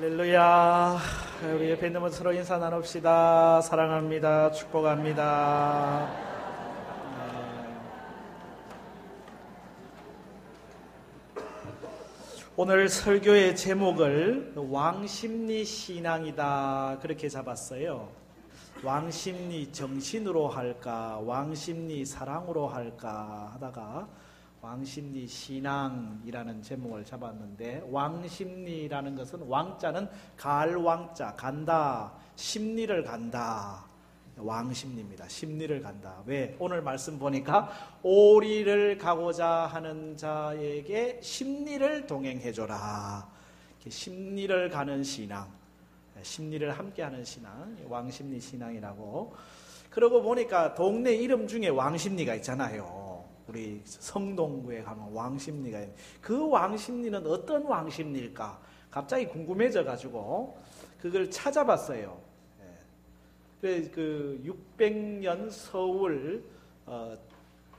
할렐루야. 우리 옆에 있는 분 서로 인사 나눕시다. 사랑합니다. 축복합니다. 오늘 설교의 제목을 왕심리 신앙이다 그렇게 잡았어요. 왕심리 정신으로 할까, 왕심리 사랑으로 할까 하다가 왕심리 신앙이라는 제목을 잡았는데, 왕심리라는 것은 왕자는 갈 왕자, 간다, 심리를 간다. 왕심리입니다. 심리를 간다. 왜? 오늘 말씀 보니까 오리를 가고자 하는 자에게 심리를 동행해줘라. 심리를 가는 신앙, 심리를 함께하는 신앙, 왕심리 신앙이라고. 그러고 보니까 동네 이름 중에 왕심리가 있잖아요. 우리 성동구에 가면 왕심리가 있는데, 그 왕심리는 어떤 왕심리일까? 갑자기 궁금해져 가지고 그걸 찾아봤어요. 그래서 그 600년 서울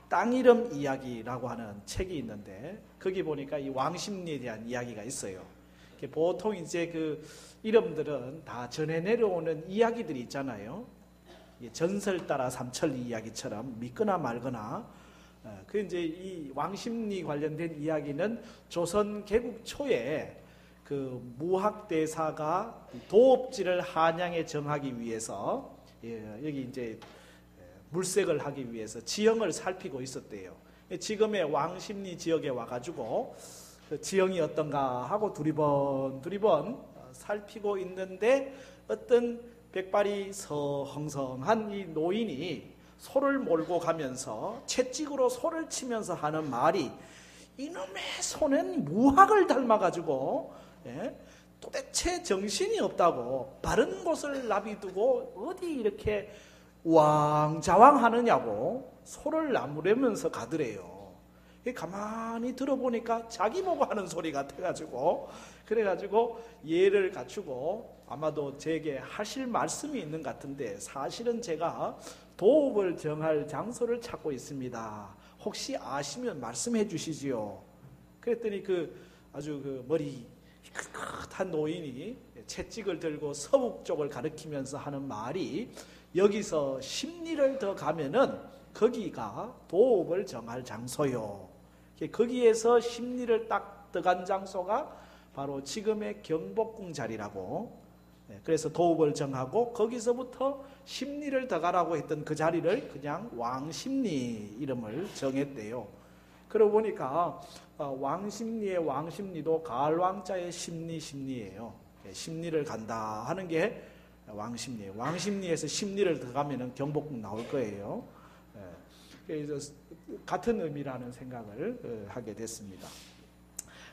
땅 이름 이야기라고 하는 책이 있는데, 거기 보니까 이 왕심리에 대한 이야기가 있어요. 보통 이제 그 이름들은 다 전해 내려오는 이야기들이 있잖아요. 전설 따라 삼천 이야기처럼 믿거나 말거나. 그 이제 이 왕심리 관련된 이야기는 조선 개국 초에 그 무학대사가 도읍지를 한양에 정하기 위해서, 여기 이제 물색을 하기 위해서 지형을 살피고 있었대요. 지금의 왕심리 지역에 와가지고 그 지형이 어떤가 하고 두리번 살피고 있는데, 어떤 백발이 서헝성한 이 노인이 소를 몰고 가면서 채찍으로 소를 치면서 하는 말이 이놈의 소는 무학을 닮아가지고 도대체 정신이 없다고 바른 곳을 나비두고 어디 이렇게 왕자왕하느냐고 소를 나무래면서 가더래요. 가만히 들어보니까 자기 보고 하는 소리 같아가지고 그래가지고 예를 갖추고 아마도 제게 하실 말씀이 있는 것 같은데 사실은 제가 도읍을 정할 장소를 찾고 있습니다. 혹시 아시면 말씀해 주시지요. 그랬더니 아주 머리 끗한 노인이 채찍을 들고 서북 쪽을 가리키면서 하는 말이 여기서 10리를 더 가면은 거기가 도읍을 정할 장소요. 거기에서 10리를 딱 들어간 장소가 바로 지금의 경복궁 자리라고. 그래서 도읍을 정하고 거기서부터 10리를 더 가라고 했던 그 자리를 그냥 왕십리 이름을 정했대요. 그러고 보니까 왕십리의 왕십리도 가을왕자의 십리예요. 10리를 간다 하는 게 왕십리예요. 왕십리에서 10리를 더 가면은 경복궁 나올 거예요. 그래서 같은 의미라는 생각을 하게 됐습니다.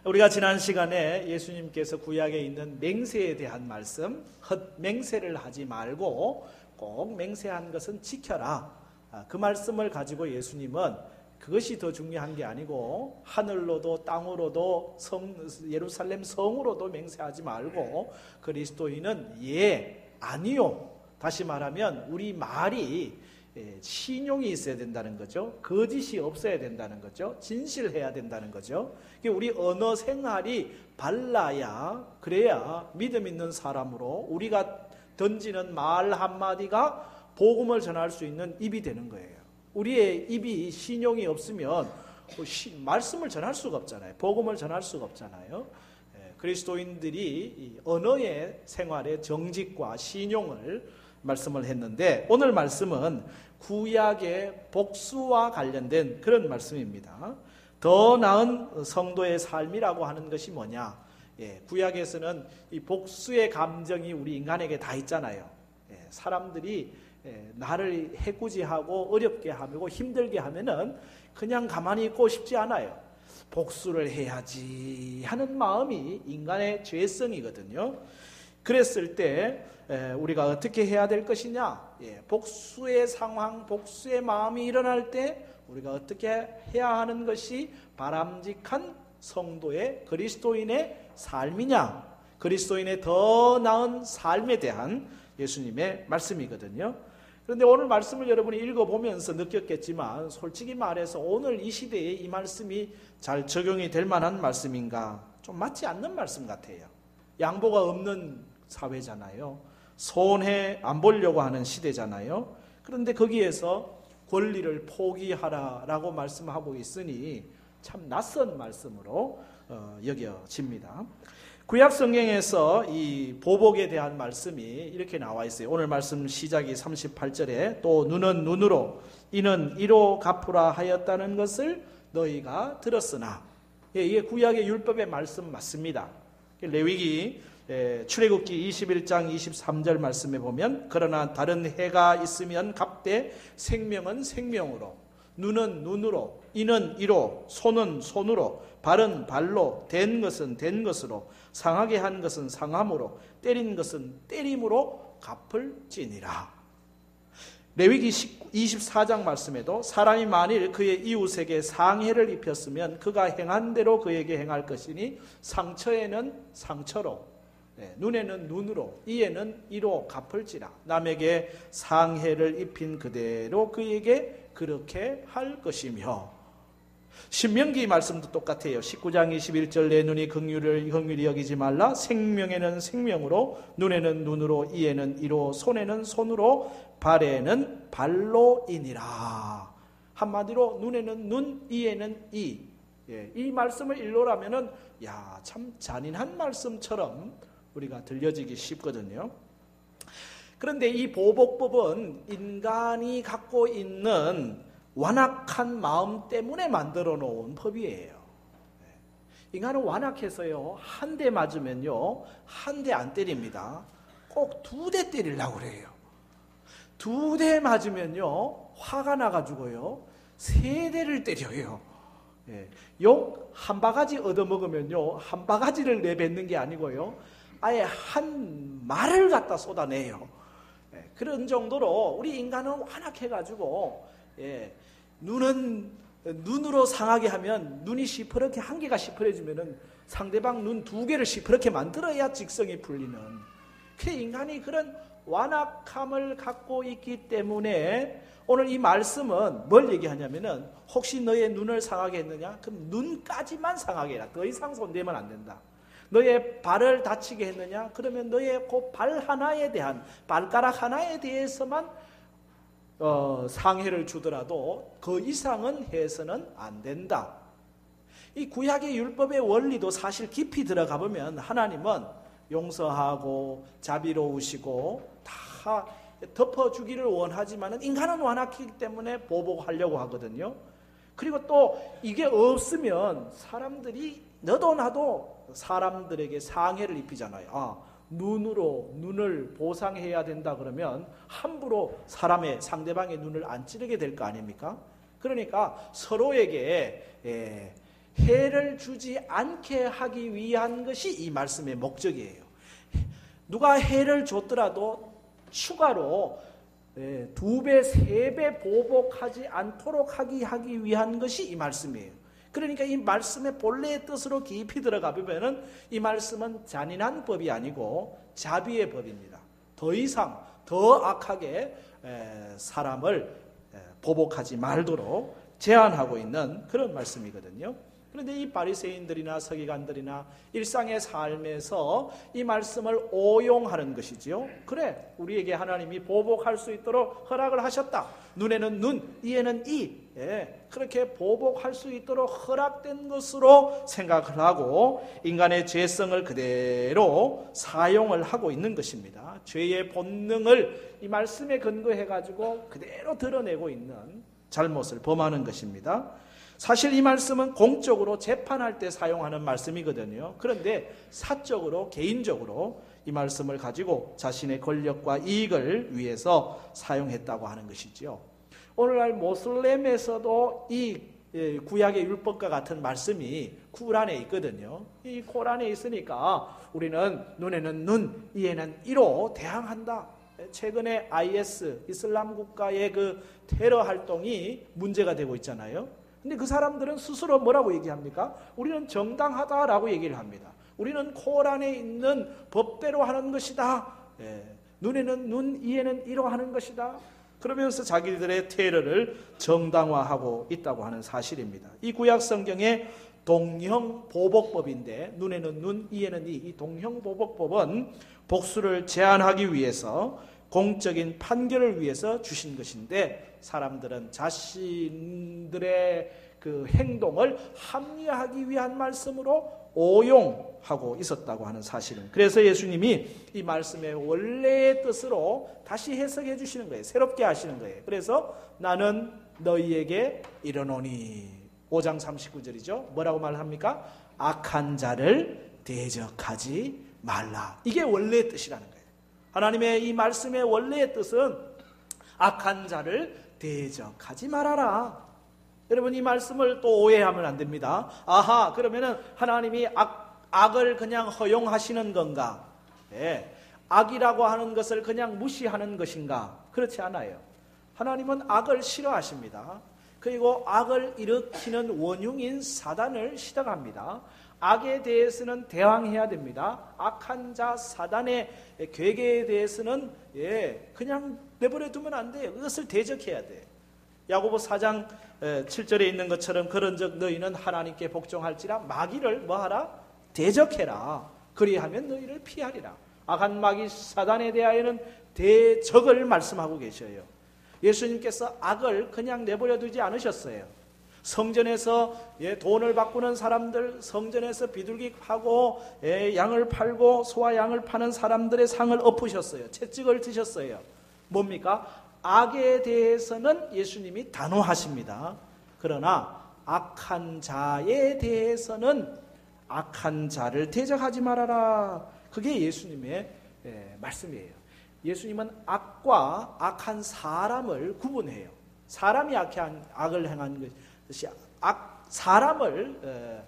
우리가 지난 시간에 예수님께서 구약에 있는 맹세에 대한 말씀, 헛맹세를 하지 말고 꼭 맹세한 것은 지켜라. 그 말씀을 가지고 예수님은 그것이 더 중요한 게 아니고 하늘로도 땅으로도 예루살렘 성으로도 맹세하지 말고 그리스도인은 아니요. 다시 말하면 우리 말이 신용이 있어야 된다는 거죠. 거짓이 없어야 된다는 거죠. 진실해야 된다는 거죠. 우리 언어 생활이 발라야 그래야 믿음 있는 사람으로 우리가 던지는 말 한마디가 복음을 전할 수 있는 입이 되는 거예요. 우리의 입이 신용이 없으면 말씀을 전할 수가 없잖아요. 복음을 전할 수가 없잖아요. 그리스도인들이 언어의 생활의 정직과 신용을 말씀을 했는데 오늘 말씀은 구약의 복수와 관련된 그런 말씀입니다. 더 나은 성도의 삶이라고 하는 것이 뭐냐? 구약에서는 이 복수의 감정이 우리 인간에게 다 있잖아요. 사람들이 나를 해코지하고 어렵게 하고 힘들게 하면은 그냥 가만히 있고 싶지 않아요. 복수를 해야지 하는 마음이 인간의 죄성이거든요. 그랬을 때 우리가 어떻게 해야 될 것이냐? 복수의 상황, 복수의 마음이 일어날 때 우리가 어떻게 해야 하는 것이 바람직한 성도의 그리스도인의 삶이냐? 그리스도인의 더 나은 삶에 대한 예수님의 말씀이거든요. 그런데 오늘 말씀을 여러분이 읽어보면서 느꼈겠지만 솔직히 말해서 오늘 이 시대에 이 말씀이 잘 적용이 될 만한 말씀인가? 좀 맞지 않는 말씀 같아요. 양보가 없는 사회잖아요. 손해 안 보려고 하는 시대잖아요. 그런데 거기에서 권리를 포기하라라고 말씀하고 있으니 참 낯선 말씀으로 여겨집니다. 구약 성경에서 이 보복에 대한 말씀이 이렇게 나와 있어요. 오늘 말씀 시작이 38절에 또 눈은 눈으로 이는 이로 갚으라 하였다는 것을 너희가 들었으나 이게 구약의 율법의 말씀 맞습니다. 레위기 출애굽기 21장 23절 말씀에 보면 그러나 다른 해가 있으면 갚되 생명은 생명으로 눈은 눈으로 이는 이로 손은 손으로 발은 발로 된 것은 된 것으로 상하게 한 것은 상함으로 때린 것은 때림으로 갚을지니라. 레위기 24장 말씀에도 사람이 만일 그의 이웃에게 상해를 입혔으면 그가 행한 대로 그에게 행할 것이니 상처에는 상처로 눈에는 눈으로 이에는 이로 갚을지라. 남에게 상해를 입힌 그대로 그에게 그렇게 할 것이며. 신명기 말씀도 똑같아요. 19장 21절 내 눈이 긍휼히 여기지 말라. 생명에는 생명으로 눈에는 눈으로 이에는 이로 손에는 손으로 발에는 발로이니라. 한마디로 눈에는 눈 이에는 이. 이 말씀을 일러라면은 참 잔인한 말씀처럼 우리가 들려지기 쉽거든요. 그런데 이 보복법은 인간이 갖고 있는 완악한 마음 때문에 만들어 놓은 법이에요. 인간은 완악해서요, 한 대 맞으면요, 한 대 안 때립니다. 꼭 2대 때리려고 그래요. 2대 맞으면요 화가 나가지고요 3대를 때려요. 욕 한 바가지 얻어먹으면요 한 바가지를 내뱉는 게 아니고요 아예 한 말을 갖다 쏟아내요. 그런 정도로 우리 인간은 완악해가지고 눈으로 상하게 하면 눈이 시퍼렇게 한 개가 시퍼래지면은 상대방 눈 2개를 시퍼렇게 만들어야 직성이 풀리는, 그 인간이 그런 완악함을 갖고 있기 때문에 오늘 이 말씀은 뭘 얘기하냐면은 혹시 너의 눈을 상하게 했느냐? 그럼 눈까지만 상하게 해라. 더 이상 손대면 안 된다. 너의 발을 다치게 했느냐? 그러면 너의 그 발 하나에 대한, 발가락 하나에 대해서만 상해를 주더라도 그 이상은 해서는 안 된다. 이 구약의 율법의 원리도 사실 깊이 들어가 보면 하나님은 용서하고 자비로우시고 다 덮어주기를 원하지만 인간은 완악하기 때문에 보복하려고 하거든요. 그리고 또 이게 없으면 사람들이, 너도 나도 사람들에게 상해를 입히잖아요. 눈으로 눈을 보상해야 된다 그러면 함부로 상대방의 눈을 안 찌르게 될 거 아닙니까? 그러니까 서로에게 해를 주지 않게 하기 위한 것이 이 말씀의 목적이에요. 누가 해를 줬더라도 추가로 2배, 3배 보복하지 않도록 하기 위한 것이 이 말씀이에요. 그러니까 이 말씀의 본래의 뜻으로 깊이 들어가 보면은 이 말씀은 잔인한 법이 아니고 자비의 법입니다. 더 이상 더 악하게 사람을 보복하지 말도록 제한하고 있는 그런 말씀이거든요. 그런데 이 바리새인들이나 서기관들이나 일상의 삶에서 이 말씀을 오용하는 것이지요. 그래, 우리에게 하나님이 보복할 수 있도록 허락을 하셨다. 눈에는 눈, 이에는 이. 그렇게 보복할 수 있도록 허락된 것으로 생각을 하고 인간의 죄성을 그대로 사용을 하고 있는 것입니다. 죄의 본능을 이 말씀에 근거해가지고 그대로 드러내고 있는 잘못을 범하는 것입니다. 사실 이 말씀은 공적으로 재판할 때 사용하는 말씀이거든요. 그런데 사적으로, 개인적으로 이 말씀을 가지고 자신의 권력과 이익을 위해서 사용했다고 하는 것이죠. 오늘날 모슬렘에서도 이 구약의 율법과 같은 말씀이 쿠란에 있거든요. 이 코란에 있으니까 우리는 눈에는 눈, 이에는 이로 대항한다. 최근에 IS, 이슬람 국가의 그 테러 활동이 문제가 되고 있잖아요. 근데 그 사람들은 스스로 뭐라고 얘기합니까? 우리는 정당하다라고 얘기를 합니다. 우리는 코란에 있는 법대로 하는 것이다. 눈에는 눈, 이에는 이로 하는 것이다. 그러면서 자기들의 테러를 정당화하고 있다고 하는 사실입니다. 이 구약 성경의 동형보복법인데 눈에는 눈, 이에는 이 동형보복법은 복수를 제한하기 위해서 공적인 판결을 위해서 주신 것인데 사람들은 자신들의 그 행동을 합리화하기 위한 말씀으로 오용하고 있었다고 하는 사실은, 그래서 예수님이 이 말씀의 원래의 뜻으로 다시 해석해 주시는 거예요. 새롭게 하시는 거예요. 그래서 나는 너희에게 이르노니 5장 39절이죠. 뭐라고 말합니까? 악한 자를 대적하지 말라. 이게 원래의 뜻이라는 거예요. 하나님의 이 말씀의 원래의 뜻은 악한 자를 대적하지 말아라. 여러분 이 말씀을 또 오해하면 안 됩니다. 아하, 그러면은 하나님이 악을 그냥 허용하시는 건가? 악이라고 하는 것을 그냥 무시하는 것인가? 그렇지 않아요. 하나님은 악을 싫어하십니다. 그리고 악을 일으키는 원흉인 사단을 싫어합니다. 악에 대해서는 대항해야 됩니다. 악한 자 사단의 괴계에 대해서는 그냥 내버려 두면 안 돼요. 그것을 대적해야 돼요. 야고보 4장 7절에 있는 것처럼 그런즉 너희는 하나님께 복종할지라 마귀를 뭐하라? 대적해라. 그리하면 너희를 피하리라. 악한 마귀 사단에 대하여는 대적을 말씀하고 계셔요. 예수님께서 악을 그냥 내버려 두지 않으셨어요. 성전에서 돈을 바꾸는 사람들, 성전에서 비둘기하고 양을 팔고 소와 양을 파는 사람들의 상을 엎으셨어요. 채찍을 드셨어요. 뭡니까? 악에 대해서는 예수님이 단호하십니다. 그러나 악한 자에 대해서는 악한 자를 대적하지 말아라. 그게 예수님의 말씀이에요. 예수님은 악과 악한 사람을 구분해요. 사람이 악을 행한 것이 사람을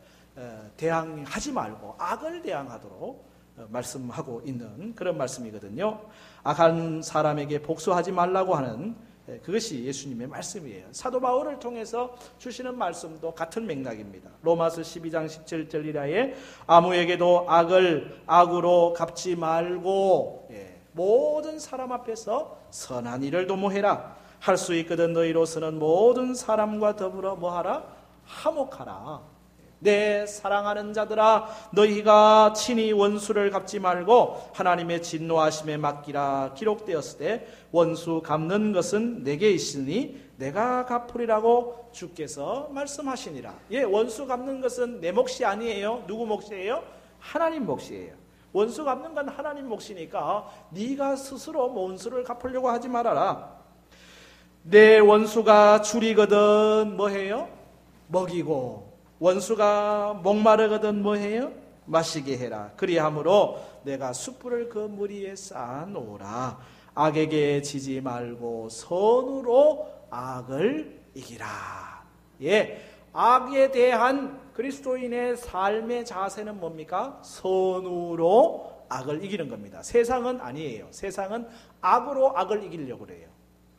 대항하지 말고 악을 대항하도록 말씀하고 있는 그런 말씀이거든요. 악한 사람에게 복수하지 말라고 하는 그것이 예수님의 말씀이에요. 사도 바울을 통해서 주시는 말씀도 같은 맥락입니다. 로마서 12장 17절이라에 아무에게도 악을 악으로 갚지 말고 모든 사람 앞에서 선한 일을 도모해라. 할 수 있거든 너희로서는 모든 사람과 더불어 뭐하라? 화목하라. 내 사랑하는 자들아, 너희가 친히 원수를 갚지 말고 하나님의 진노하심에 맡기라. 기록되었을 때 원수 갚는 것은 내게 있으니 내가 갚으리라고 주께서 말씀하시니라. 원수 갚는 것은 내 몫이 아니에요. 누구 몫이에요? 하나님 몫이에요. 원수 갚는 건 하나님 몫이니까 네가 스스로 원수를 갚으려고 하지 말아라. 내 원수가 줄이거든 뭐해요? 먹이고, 원수가 목마르거든 뭐해요? 마시게 해라. 그리함으로 내가 숯불을 그 무리에 쌓아놓으라. 악에게 지지 말고 선으로 악을 이기라. 악에 대한 그리스도인의 삶의 자세는 뭡니까? 선으로 악을 이기는 겁니다. 세상은 아니에요. 세상은 악으로 악을 이기려고 그래요.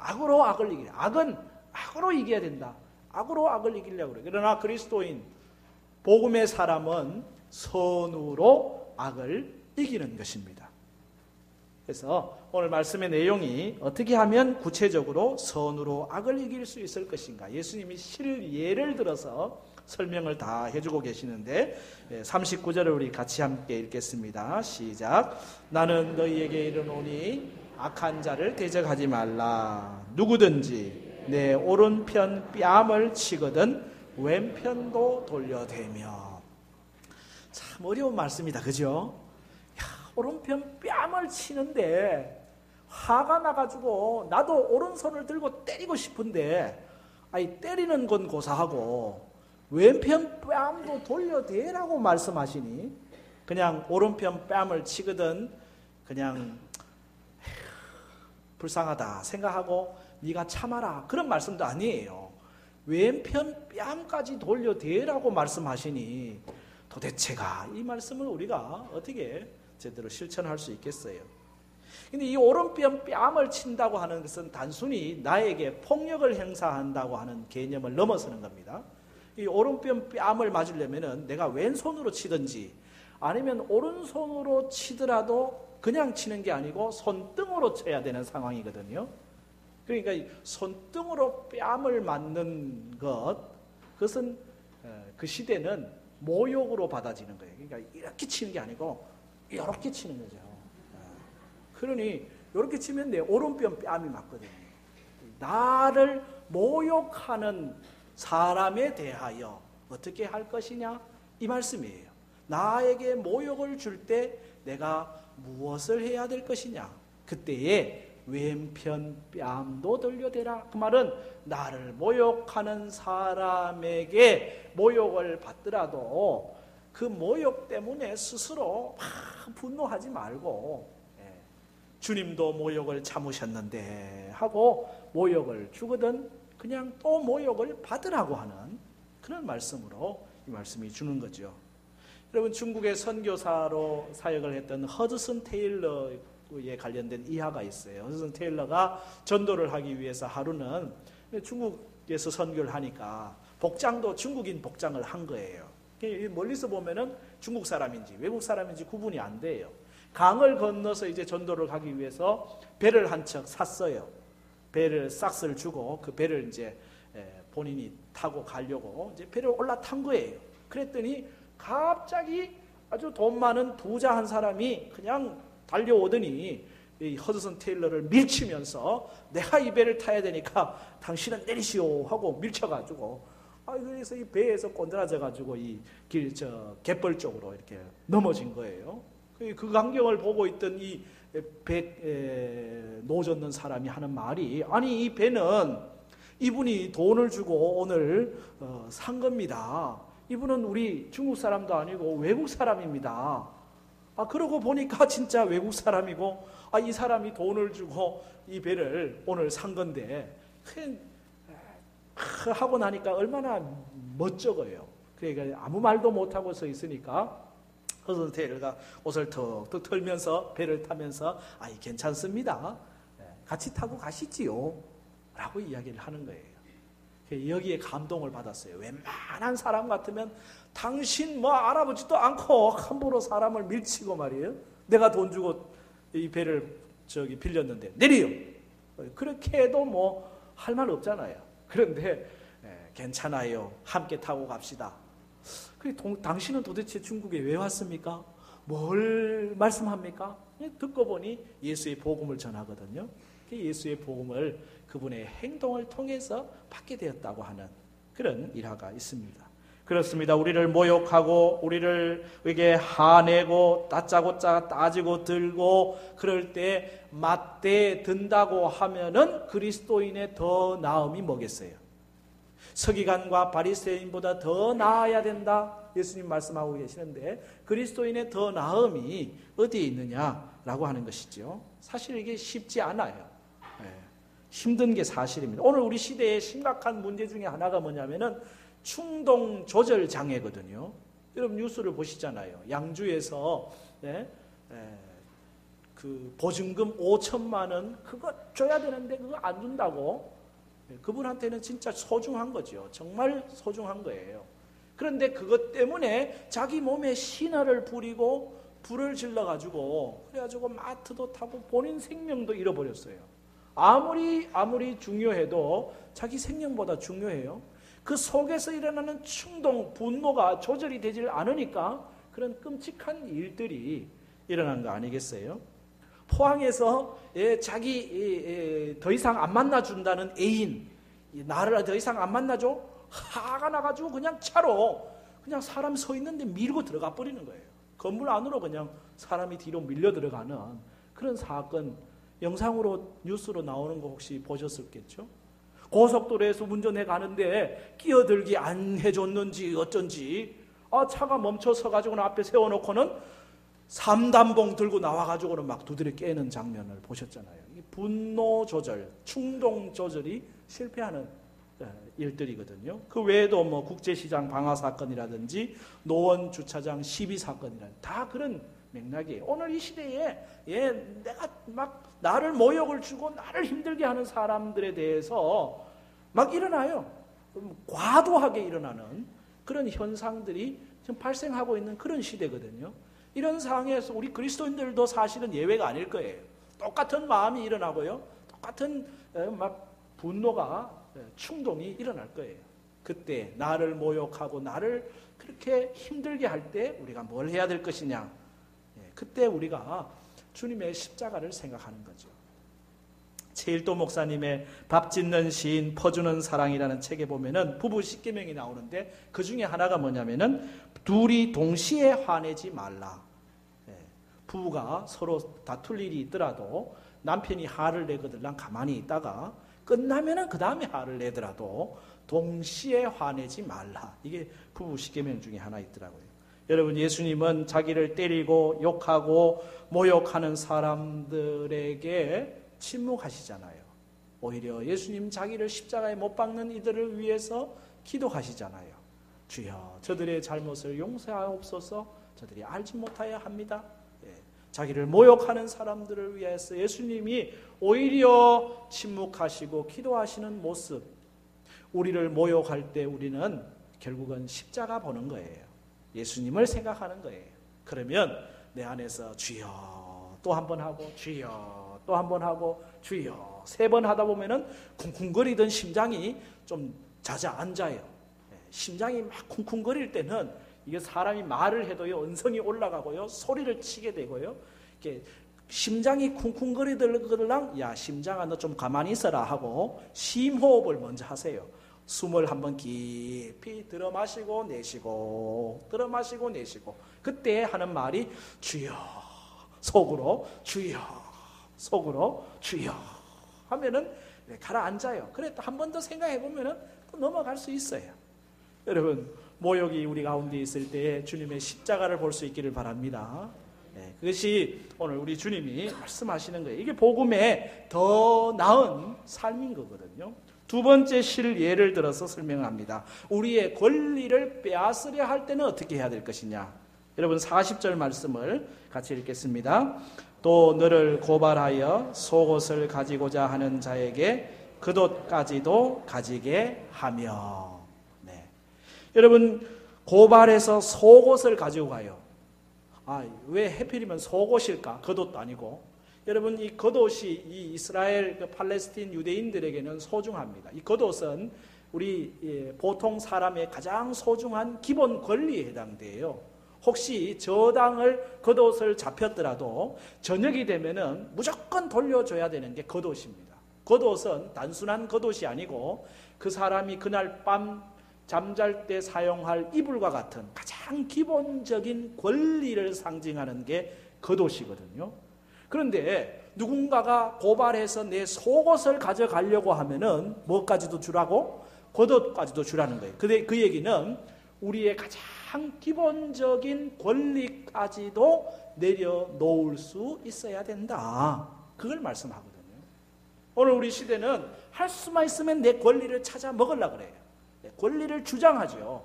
악으로 악을 이기려. 악은 악으로 이겨야 된다. 악으로 악을 이기려고 그래요. 그러나 그리스도인, 복음의 사람은 선으로 악을 이기는 것입니다. 그래서 오늘 말씀의 내용이 어떻게 하면 구체적으로 선으로 악을 이길 수 있을 것인가? 예수님이 실예를 들어서 설명을 다 해주고 계시는데 39절을 우리 같이 함께 읽겠습니다. 시작. 나는 너희에게 이르노니 악한 자를 대적하지 말라. 누구든지 내 오른편 뺨을 치거든 왼편도 돌려대며. 참 어려운 말씀이다, 그죠? 오른편 뺨을 치는데 화가 나가지고 나도 오른손을 들고 때리고 싶은데 때리는 건 고사하고 왼편 뺨도 돌려대라고 말씀하시니 그냥 오른편 뺨을 치거든 그냥 불쌍하다 생각하고 네가 참아라 그런 말씀도 아니에요. 왼편 뺨까지 돌려대라고 말씀하시니 도대체가 이 말씀을 우리가 어떻게 제대로 실천할 수 있겠어요? 근데 이 오른편 뺨을 친다고 하는 것은 단순히 나에게 폭력을 행사한다고 하는 개념을 넘어서는 겁니다. 이 오른편 뺨을 맞으려면 내가 왼손으로 치든지 아니면 오른손으로 치더라도 그냥 치는 게 아니고 손등으로 쳐야 되는 상황이거든요. 그러니까 이 손등으로 뺨을 맞는 그것은 그 시대는 모욕으로 받아지는 거예요. 그러니까 이렇게 치는 게 아니고 이렇게 치는 거죠. 그러니 이렇게 치면 내 오른편 뺨이 맞거든요. 나를 모욕하는 사람에 대하여 어떻게 할 것이냐? 이 말씀이에요. 나에게 모욕을 줄 때 내가 무엇을 해야 될 것이냐? 그때에 왼편 뺨도 돌려대라. 그 말은 나를 모욕하는 사람에게 모욕을 받더라도 그 모욕 때문에 스스로 막 분노하지 말고 주님도 모욕을 참으셨는데 하고 모욕을 주거든 그냥 또 모욕을 받으라고 하는 그런 말씀으로 이 말씀이 주는 거죠. 여러분 중국의 선교사로 사역을 했던 허드슨 테일러에 관련된 이야기가 있어요. 허드슨 테일러가 전도를 하기 위해서 하루는 중국에서 선교를 하니까 복장도 중국인 복장을 한 거예요. 멀리서 보면은 중국 사람인지 외국 사람인지 구분이 안 돼요. 강을 건너서 이제 전도를 가기 위해서 배를 한 척 샀어요. 배를 싹스를 주고 그 배를 이제 본인이 타고 가려고 이제 배를 올라탄 거예요. 그랬더니 갑자기 아주 돈 많은 부자 한 사람이 그냥 달려오더니 이 허드슨 테일러를 밀치면서 내가 이 배를 타야 되니까 당신은 내리시오 하고 밀쳐가지고 그래서 이 배에서 꼰드라져가지고 이 갯벌 쪽으로 이렇게 넘어진 거예요. 그 광경을 보고 있던 이 배 노젓는 사람이 하는 말이 아니 이 배는 이분이 돈을 주고 오늘 산 겁니다. 이분은 우리 중국 사람도 아니고 외국 사람입니다. 그러고 보니까 진짜 외국 사람이고, 이 사람이 돈을 주고 이 배를 오늘 산 건데, 하고 나니까 얼마나 멋쩍어요. 그러니까 아무 말도 못하고 서 있으니까 허선태일가 옷을 턱턱 털면서 배를 타면서 괜찮습니다. 같이 타고 가시지요. 라고 이야기를 하는 거예요. 여기에 감동을 받았어요. 웬만한 사람 같으면 당신 알아보지도 않고 함부로 사람을 밀치고 말이에요. 내가 돈 주고 이 배를 빌렸는데 내려. 그렇게 해도 할 말 없잖아요. 그런데 괜찮아요. 함께 타고 갑시다. 당신은 도대체 중국에 왜 왔습니까? 뭘 말씀합니까? 듣고 보니 예수의 복음을 전하거든요. 예수의 복음을 그분의 행동을 통해서 받게 되었다고 하는 그런 일화가 있습니다. 그렇습니다. 우리를 모욕하고 우리에게 화내고 다짜고짜 따지고 들고 그럴 때 맞대 든다고 하면은 그리스도인의 더 나음이 뭐겠어요? 서기관과 바리새인보다 더 나아야 된다. 예수님 말씀하고 계시는데 그리스도인의 더 나음이 어디에 있느냐라고 하는 것이죠. 사실 이게 쉽지 않아요. 힘든 게 사실입니다. 오늘 우리 시대의 심각한 문제 중에 하나가 뭐냐면은 충동 조절 장애거든요. 여러분 뉴스를 보시잖아요. 양주에서 그 보증금 5천만 원 그거 줘야 되는데 그거 안 준다고. 그분한테는 진짜 소중한 거죠. 정말 소중한 거예요. 그런데 그것 때문에 자기 몸에 신화를 부리고 불을 질러가지고 그래가지고 마트도 타고 본인 생명도 잃어버렸어요. 아무리 중요해도 자기 생명보다 중요해요. 그 속에서 일어나는 충동, 분노가 조절이 되질 않으니까 그런 끔찍한 일들이 일어난 거 아니겠어요? 포항에서 자기 더 이상 안 만나준다는 애인, 나를 더 이상 안 만나줘? 화가 나가지고 그냥 차로 그냥 사람 서 있는데 밀고 들어가 버리는 거예요. 건물 안으로 그냥 사람이 뒤로 밀려 들어가는 그런 사건, 영상으로 뉴스로 나오는 거 혹시 보셨었겠죠? 고속도로에서 운전해 가는데 끼어들기 안 해줬는지 어쩐지 차가 멈춰서 가지고는 앞에 세워놓고는 삼단봉 들고 나와가지고는 막 두드려 깨는 장면을 보셨잖아요. 이 분노 조절, 충동 조절이 실패하는 일들이거든요. 그 외에도 국제시장 방화 사건이라든지 노원 주차장 시비 사건이라든지 다 그런 맥락이에요. 오늘 이 시대에 내가 막 나를 모욕을 주고 나를 힘들게 하는 사람들에 대해서 막 일어나요. 과도하게 일어나는 그런 현상들이 지금 발생하고 있는 그런 시대거든요. 이런 상황에서 우리 그리스도인들도 사실은 예외가 아닐 거예요. 똑같은 마음이 일어나고요. 똑같은 막 분노가 충동이 일어날 거예요. 그때 나를 모욕하고 나를 그렇게 힘들게 할 때 우리가 뭘 해야 될 것이냐. 그때 우리가 주님의 십자가를 생각하는 거죠. 최일도 목사님의 밥 짓는 시인 퍼주는 사랑이라는 책에 보면은 부부 십계명이 나오는데 그 중에 하나가 뭐냐면은 둘이 동시에 화내지 말라. 부부가 서로 다툴 일이 있더라도 남편이 화를 내거들랑 가만히 있다가 끝나면은 그 다음에 화를 내더라도 동시에 화내지 말라. 이게 부부 십계명 중에 하나 있더라고요. 여러분 예수님은 자기를 때리고 욕하고 모욕하는 사람들에게 침묵하시잖아요. 오히려 예수님 자기를 십자가에 못 박는 이들을 위해서 기도하시잖아요. 주여 저들의 잘못을 용서하옵소서. 저들이 알지 못하여 합니다. 자기를 모욕하는 사람들을 위해서 예수님이 오히려 침묵하시고 기도하시는 모습. 우리를 모욕할 때 우리는 결국은 십자가 보는 거예요. 예수님을 생각하는 거예요. 그러면 내 안에서 주여 또 한 번 하고 주여 또 한 번 하고 주여 3번 하다 보면은 쿵쿵거리던 심장이 좀 자자앉아요. 심장이 막 쿵쿵거릴 때는 이게 사람이 말을 해도요 언성이 올라가고요 소리를 치게 되고요 이렇게 심장이 쿵쿵거리들랑 야 심장아 너 좀 가만히 있어라 하고 심호흡을 먼저 하세요. 숨을 한번 깊이 들어 마시고 내쉬고 들어 마시고 내쉬고 그때 하는 말이 주여 속으로 주여 속으로 주여 하면은 가라앉아요. 그래 또 한 번 더 생각해 보면은 또 넘어갈 수 있어요. 여러분 모욕이 우리 가운데 있을 때 주님의 십자가를 볼 수 있기를 바랍니다. 그것이 오늘 우리 주님이 말씀하시는 거예요. 이게 복음의 더 나은 삶인 거거든요. 두 번째 예를 들어서 설명합니다. 우리의 권리를 빼앗으려 할 때는 어떻게 해야 될 것이냐. 여러분 40절 말씀을 같이 읽겠습니다. 또 너를 고발하여 속옷을 가지고자 하는 자에게 겉옷까지도 가지게 하며. 여러분 고발해서 속옷을 가지고 가요. 왜 하필이면 속옷일까? 겉옷도 아니고. 여러분 이 겉옷이 이 이스라엘 팔레스틴 유대인들에게는 소중합니다. 이 겉옷은 우리 보통 사람의 가장 소중한 기본 권리에 해당돼요. 혹시 저당을 겉옷을 잡혔더라도 저녁이 되면은 무조건 돌려줘야 되는 게 겉옷입니다. 겉옷은 단순한 겉옷이 아니고 그 사람이 그날 밤 잠잘 때 사용할 이불과 같은 가장 기본적인 권리를 상징하는 게 겉옷이거든요. 그런데 누군가가 고발해서 내 속옷을 가져가려고 하면은 뭐까지도 주라고? 겉옷까지도 주라는 거예요. 근데 그 얘기는 우리의 가장 기본적인 권리까지도 내려놓을 수 있어야 된다. 그걸 말씀하거든요. 오늘 우리 시대는 할 수만 있으면 내 권리를 찾아 먹으려고 그래요. 권리를 주장하죠.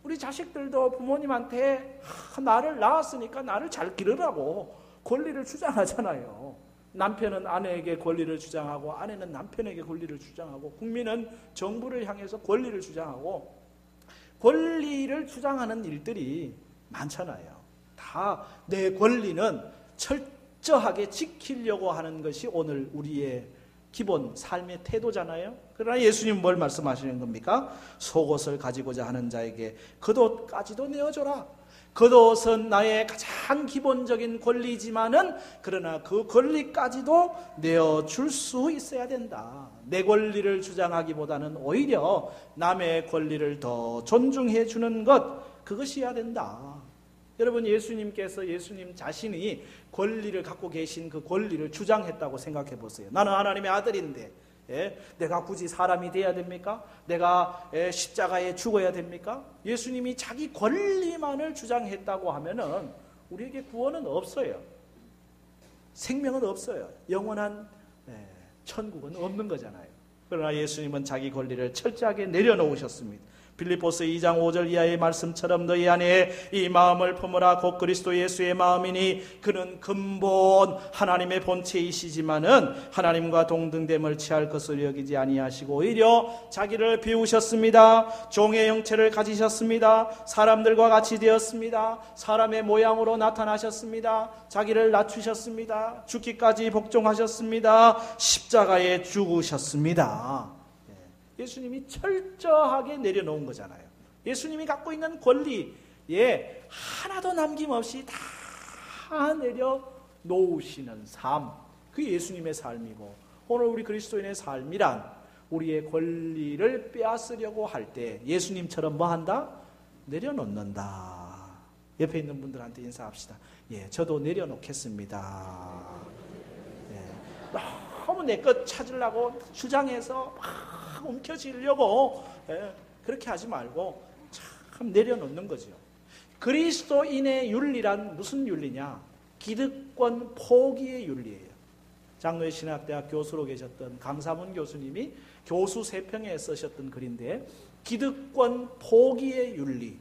우리 자식들도 부모님한테 나를 낳았으니까 나를 잘 기르라고 권리를 주장하잖아요. 남편은 아내에게 권리를 주장하고 아내는 남편에게 권리를 주장하고 국민은 정부를 향해서 권리를 주장하고 권리를 주장하는 일들이 많잖아요. 다 내 권리는 철저하게 지키려고 하는 것이 오늘 우리의 기본 삶의 태도잖아요. 그러나 예수님은 뭘 말씀하시는 겁니까? 속옷을 가지고자 하는 자에게 겉옷까지도 내어줘라. 겉옷은 나의 가장 기본적인 권리지만은 그러나 그 권리까지도 내어줄 수 있어야 된다. 내 권리를 주장하기보다는 오히려 남의 권리를 더 존중해 주는 것, 그것이어야 된다. 여러분 예수님께서 예수님 자신이 권리를 갖고 계신 그 권리를 주장했다고 생각해 보세요. 나는 하나님의 아들인데 내가 굳이 사람이 돼야 됩니까? 내가 십자가에 죽어야 됩니까? 예수님이 자기 권리만을 주장했다고 하면은 우리에게 구원은 없어요. 생명은 없어요. 영원한 천국은 없는 거잖아요. 그러나 예수님은 자기 권리를 철저하게 내려놓으셨습니다. 빌립보서 2장 5절 이하의 말씀처럼 너희 안에 이 마음을 품으라. 곧 그리스도 예수의 마음이니 그는 근본 하나님의 본체이시지만은 하나님과 동등됨을 취할 것을 여기지 아니하시고 오히려 자기를 비우셨습니다. 종의 형체를 가지셨습니다. 사람들과 같이 되었습니다. 사람의 모양으로 나타나셨습니다. 자기를 낮추셨습니다. 죽기까지 복종하셨습니다. 십자가에 죽으셨습니다. 예수님이 철저하게 내려놓은 거잖아요. 예수님이 갖고 있는 권리에 하나도 남김없이 다 내려놓으시는 삶, 그게 예수님의 삶이고 오늘 우리 그리스도인의 삶이란 우리의 권리를 빼앗으려고 할 때 예수님처럼 뭐 한다? 내려놓는다. 옆에 있는 분들한테 인사합시다. 저도 내려놓겠습니다. 너무 내 것 찾으려고 주장해서 막 움켜쥐려고 그렇게 하지 말고 참 내려놓는 거죠. 그리스도인의 윤리란 무슨 윤리냐? 기득권 포기의 윤리예요. 장로의 신학대학 교수로 계셨던 강사문 교수님이 교수 세평에 쓰셨던 글인데 기득권 포기의 윤리.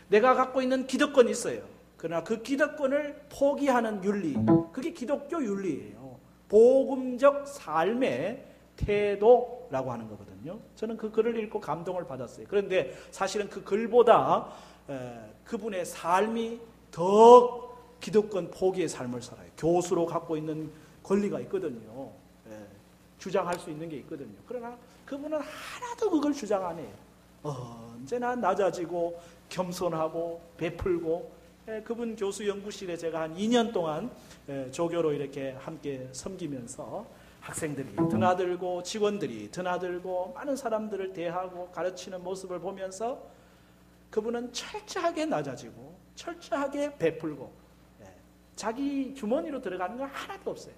내가 갖고 있는 기득권이 있어요. 그러나 그 기득권을 포기하는 윤리, 그게 기독교 윤리예요. 복음적 삶의 태도라고 하는 거거든요. 저는 그 글을 읽고 감동을 받았어요. 그런데 사실은 그 글보다 그분의 삶이 더 기득권 포기의 삶을 살아요. 교수로 갖고 있는 권리가 있거든요. 주장할 수 있는 게 있거든요. 그러나 그분은 하나도 그걸 주장 안 해요. 언제나 낮아지고 겸손하고 베풀고 그분 교수 연구실에 제가 한 2년 동안 조교로 이렇게 함께 섬기면서 학생들이 드나들고 직원들이 드나들고 많은 사람들을 대하고 가르치는 모습을 보면서 그분은 철저하게 낮아지고 철저하게 베풀고 자기 주머니로 들어가는 건 하나도 없어요.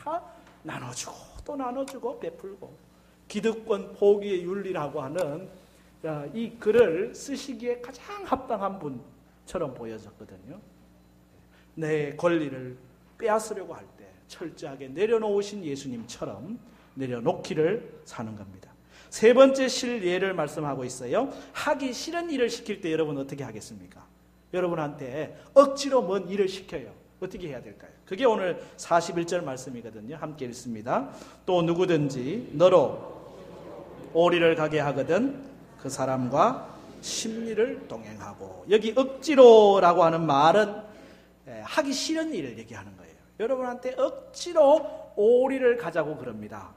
다 나눠주고 또 나눠주고 베풀고 기득권 포기의 윤리라고 하는 이 글을 쓰시기에 가장 합당한 분처럼 보여졌거든요. 내 권리를 빼앗으려고 할 때 철저하게 내려놓으신 예수님처럼 내려놓기를 사는 겁니다. 세 번째 실예를 말씀하고 있어요. 하기 싫은 일을 시킬 때 여러분 어떻게 하겠습니까? 여러분한테 억지로 뭔 일을 시켜요. 어떻게 해야 될까요? 그게 오늘 41절 말씀이거든요. 함께 읽습니다. 또 누구든지 너로 오리를 가게 하거든 그 사람과 심리를 동행하고, 여기 억지로라고 하는 말은 하기 싫은 일을 얘기하는 거예요. 여러분한테 억지로 오리를 가자고 그럽니다.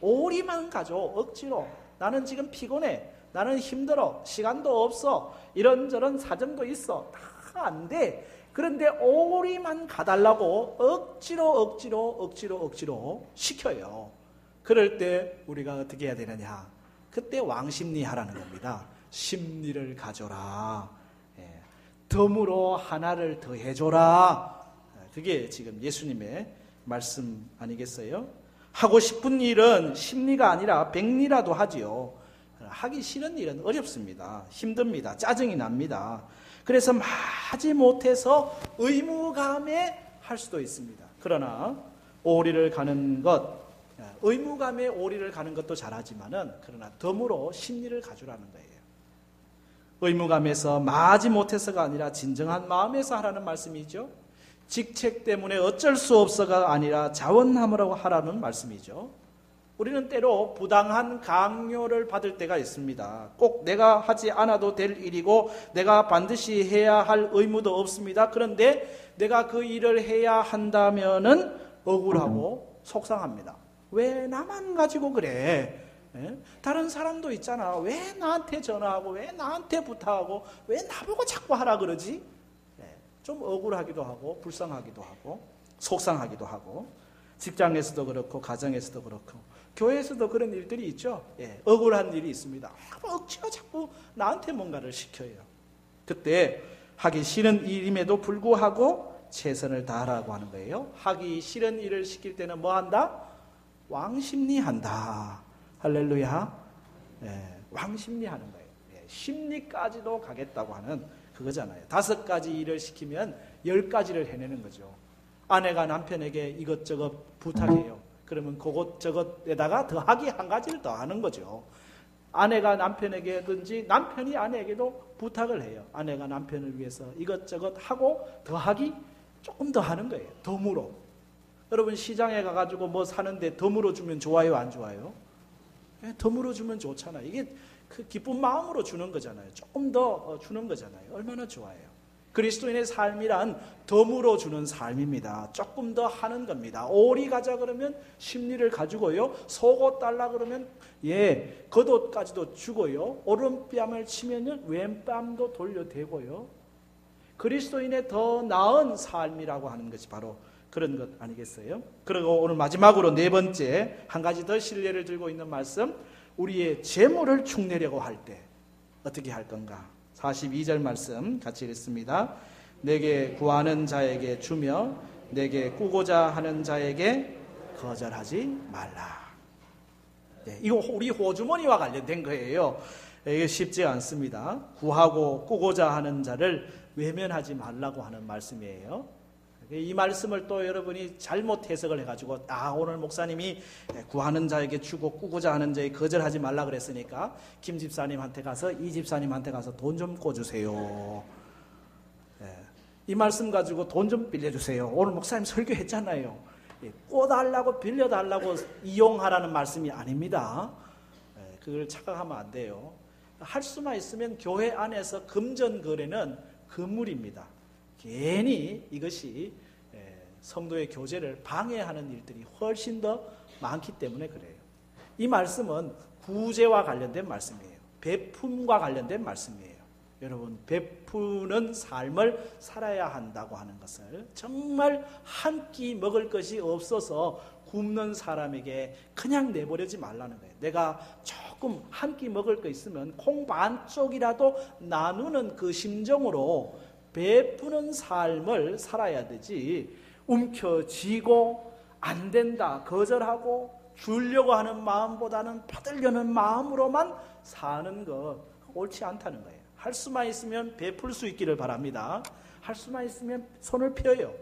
오리만 가져. 억지로. 나는 지금 피곤해. 나는 힘들어. 시간도 없어. 이런저런 사정도 있어. 다 안 돼. 그런데 오리만 가달라고 억지로 시켜요. 그럴 때 우리가 어떻게 해야 되느냐? 그때 왕심리 하라는 겁니다. 심리를 가져라. 덤으로 하나를 더 해줘라. 그게 지금 예수님의 말씀 아니겠어요? 하고 싶은 일은 심리가 아니라 백리라도 하지요. 하기 싫은 일은 어렵습니다. 힘듭니다. 짜증이 납니다. 그래서 마지 못해서 의무감에 할 수도 있습니다. 그러나 오리를 가는 것, 의무감에 오리를 가는 것도 잘하지만은 그러나 덤으로 심리를 가져라는 거예요. 의무감에서 마지 못해서가 아니라 진정한 마음에서 하라는 말씀이죠. 직책 때문에 어쩔 수 없어가 아니라 자원함으로 하라는 말씀이죠. 우리는 때로 부당한 강요를 받을 때가 있습니다. 꼭 내가 하지 않아도 될 일이고 내가 반드시 해야 할 의무도 없습니다. 그런데 내가 그 일을 해야 한다면은 억울하고 속상합니다. 왜 나만 가지고 그래? 다른 사람도 있잖아. 왜 나한테 전화하고 왜 나한테 부탁하고 왜 나보고 자꾸 하라 그러지? 좀 억울하기도 하고 불쌍하기도 하고 속상하기도 하고, 직장에서도 그렇고 가정에서도 그렇고 교회에서도 그런 일들이 있죠. 억울한 일이 있습니다. 억지로 자꾸 나한테 뭔가를 시켜요. 그때 하기 싫은 일임에도 불구하고 최선을 다하라고 하는 거예요. 하기 싫은 일을 시킬 때는 뭐 한다? 왕심리한다. 할렐루야. 왕심리하는 거예요. 심리까지도 가겠다고 하는 그거잖아요. 5가지 일을 시키면 10가지를 해내는 거죠. 아내가 남편에게 이것저것 부탁해요. 그러면 그것저것에다가 더하기 1가지를 더 하는 거죠. 아내가 남편에게든지 남편이 아내에게도 부탁을 해요. 아내가 남편을 위해서 이것저것 하고 더하기 조금 더 하는 거예요. 덤으로. 여러분 시장에 가가지고 뭐 사는데 덤으로 주면 좋아요, 안 좋아요? 덤으로 주면 좋잖아요. 이게 그 기쁜 마음으로 주는 거잖아요. 조금 더 주는 거잖아요. 얼마나 좋아요. 그리스도인의 삶이란 덤으로 주는 삶입니다. 조금 더 하는 겁니다. 오리 가자 그러면 심리를 가지고요. 속옷 달라 그러면 겉옷까지도 주고요. 오른뺨을 치면 왼뺨도 돌려대고요. 그리스도인의 더 나은 삶이라고 하는 것이 바로 그런 것 아니겠어요? 그리고 오늘 마지막으로 4번째 한 가지 더 신뢰를 들고 있는 말씀, 우리의 재물을 축내려고 할 때 어떻게 할 건가? 42절 말씀 같이 읽습니다. 내게 구하는 자에게 주며 내게 꾸고자 하는 자에게 거절하지 말라. 이거 우리 호주머니와 관련된 거예요. 이게 쉽지 않습니다. 구하고 꾸고자 하는 자를 외면하지 말라고 하는 말씀이에요. 이 말씀을 또 여러분이 잘못 해석을 해가지고 오늘 목사님이 구하는 자에게 주고 꾸고자 하는 자에게 거절하지 말라 그랬으니까 김 집사님한테 가서 이 집사님한테 가서 돈 좀 꿔주세요. 이 말씀 가지고 돈 좀 빌려주세요. 오늘 목사님 설교했잖아요. 꿔달라고 빌려달라고 이용하라는 말씀이 아닙니다. 그걸 착각하면 안 돼요. 할 수만 있으면 교회 안에서 금전거래는 금물입니다. 괜히 이것이 성도의 교제를 방해하는 일들이 훨씬 더 많기 때문에 그래요. 이 말씀은 구제와 관련된 말씀이에요. 베품과 관련된 말씀이에요. 여러분, 베푸는 삶을 살아야 한다고 하는 것을 정말 한 끼 먹을 것이 없어서 굶는 사람에게 그냥 내버리지 말라는 거예요. 내가 조금 한 끼 먹을 거 있으면 콩 반쪽이라도 나누는 그 심정으로 베푸는 삶을 살아야 되지, 움켜쥐고 안 된다, 거절하고 주려고 하는 마음보다는 받으려는 마음으로만 사는 것 옳지 않다는 거예요. 할 수만 있으면 베풀 수 있기를 바랍니다. 할 수만 있으면 손을 펴요.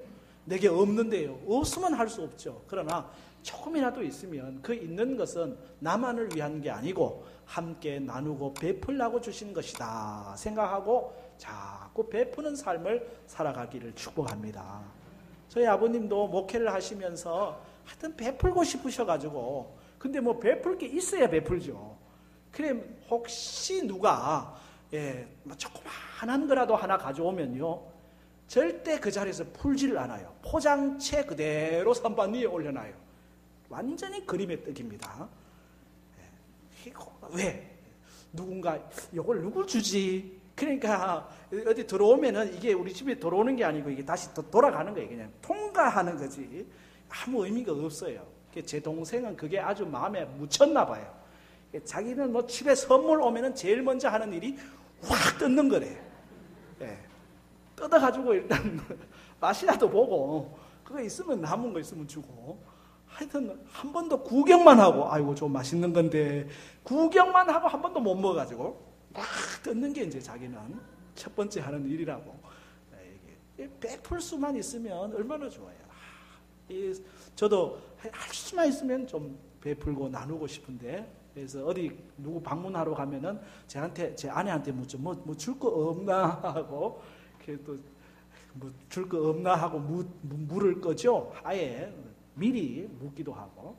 내게 없는데요. 없으면 할 수 없죠. 그러나 조금이라도 있으면 그 있는 것은 나만을 위한 게 아니고 함께 나누고 베풀라고 주신 것이다 생각하고 자꾸 베푸는 삶을 살아가기를 축복합니다. 저희 아버님도 목회를 하시면서 하여튼 베풀고 싶으셔가지고 근데 뭐 베풀 게 있어야 베풀죠. 그래 혹시 누가 조그만한 거라도 하나 가져오면요 절대 그 자리에서 풀지를 않아요. 포장채 그대로 선반 위에 올려놔요. 완전히 그림의 떡입니다. 왜? 누군가 이걸 누굴 주지? 그러니까 어디 들어오면은 이게 우리 집에 들어오는 게 아니고 이게 다시 돌아가는 거예요. 그냥 통과하는 거지. 아무 의미가 없어요. 제 동생은 그게 아주 마음에 묻혔나 봐요. 자기는 뭐 집에 선물 오면은 제일 먼저 하는 일이 확 뜯는 거래. 뜯어가지고 일단 맛이라도 보고 그거 있으면 남은 거 있으면 주고 하여튼 한 번도 구경만 하고 아이고 좀 맛있는 건데 구경만 하고 한 번도 못 먹어가지고 막 뜯는 게 이제 자기는 첫 번째 하는 일이라고. 이게 베풀 수만 있으면 얼마나 좋아요. 저도 할 수만 있으면 좀 베풀고 나누고 싶은데 그래서 어디 누구 방문하러 가면은 제 아내한테 묻죠. 뭐 줄 거 없나 하고 또 뭐 줄 거 없나 하고 물을 거죠. 아예 미리 묻기도 하고.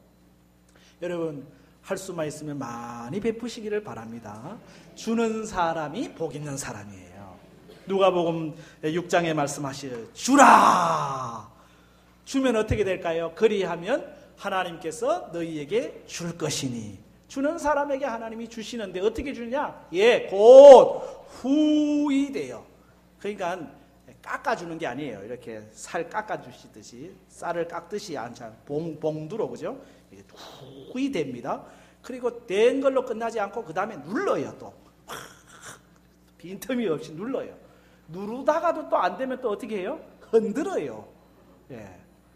여러분 할 수만 있으면 많이 베푸시기를 바랍니다. 주는 사람이 복 있는 사람이에요. 누가복음 6장에 말씀하시죠. 주라. 주면 어떻게 될까요? 그리하면 하나님께서 너희에게 줄 것이니. 주는 사람에게 하나님이 주시는데 어떻게 주느냐? 곧 후이돼요. 그러니까 깎아주는 게 아니에요. 이렇게 살 깎아주시듯이 쌀을 깎듯이 봉두로 그죠? 후이됩니다. 그리고 된 걸로 끝나지 않고 그 다음에 눌러요. 또 빈틈이 없이 눌러요. 누르다가도 또 안 되면 또 어떻게 해요? 흔들어요.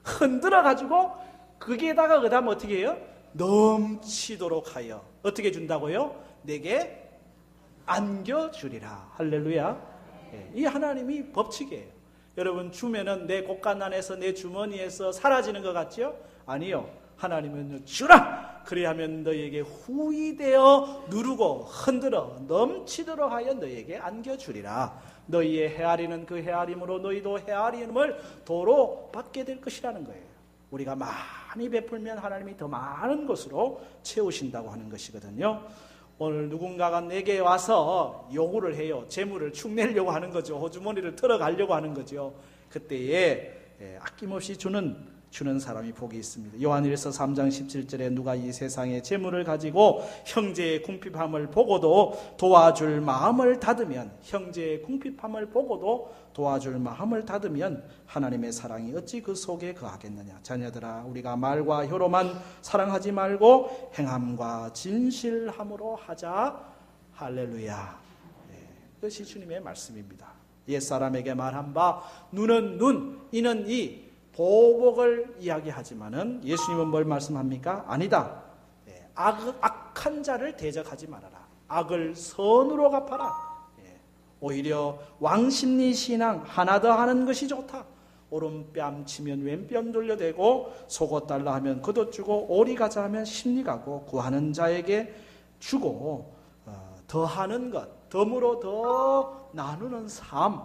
흔들어 가지고 거기에다가 그 다음 어떻게 해요? 넘치도록 하여 어떻게 준다고요? 내게 안겨주리라. 할렐루야. 이 하나님이 법칙이에요. 여러분 주면은 내 곳간 안에서 내 주머니에서 사라지는 것 같죠? 아니요. 하나님은 주라. 그리하면 너희에게 후이되어 누르고 흔들어 넘치도록 하여 너희에게 안겨주리라. 너희의 헤아리는 그 헤아림으로 너희도 헤아림을 도로 받게 될 것이라는 거예요. 우리가 많이 베풀면 하나님이 더 많은 것으로 채우신다고 하는 것이거든요. 오늘 누군가가 내게 와서 요구를 해요. 재물을 축내려고 하는 거죠. 호주머니를 털어가려고 하는 거죠. 그때에 아낌없이 주는 사람이 복이 있습니다. 요한일서 3장 17절에 누가 이 세상의 재물을 가지고 형제의 궁핍함을 보고도 도와줄 마음을 닫으면 형제의 궁핍함을 보고도 도와줄 마음을 닫으면 하나님의 사랑이 어찌 그 속에 거하겠느냐. 자녀들아 우리가 말과 혀로만 사랑하지 말고 행함과 진실함으로 하자. 할렐루야. 그것이 주님의 말씀입니다. 옛사람에게 말한 바 눈은 눈 이는 이 보복을 이야기하지만은 예수님은 뭘 말씀합니까? 아니다. 악한 자를 대적하지 말아라. 악을 선으로 갚아라. 오히려 왕심리 신앙 하나 더 하는 것이 좋다. 오른뺨 치면 왼뺨 돌려대고 속옷 달라 하면 겉옷 주고 오리 가자 하면 심리 가고 구하는 자에게 주고 더 하는 것, 덤으로 더 나누는 삶,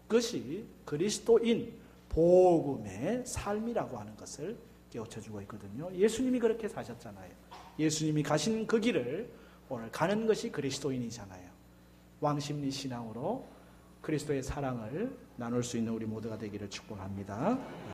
그것이 그리스도인 복음의 삶이라고 하는 것을 깨우쳐주고 있거든요. 예수님이 그렇게 사셨잖아요. 예수님이 가신 그 길을 오늘 가는 것이 그리스도인이잖아요. 왕심리 신앙으로 그리스도의 사랑을 나눌 수 있는 우리 모두가 되기를 축복합니다.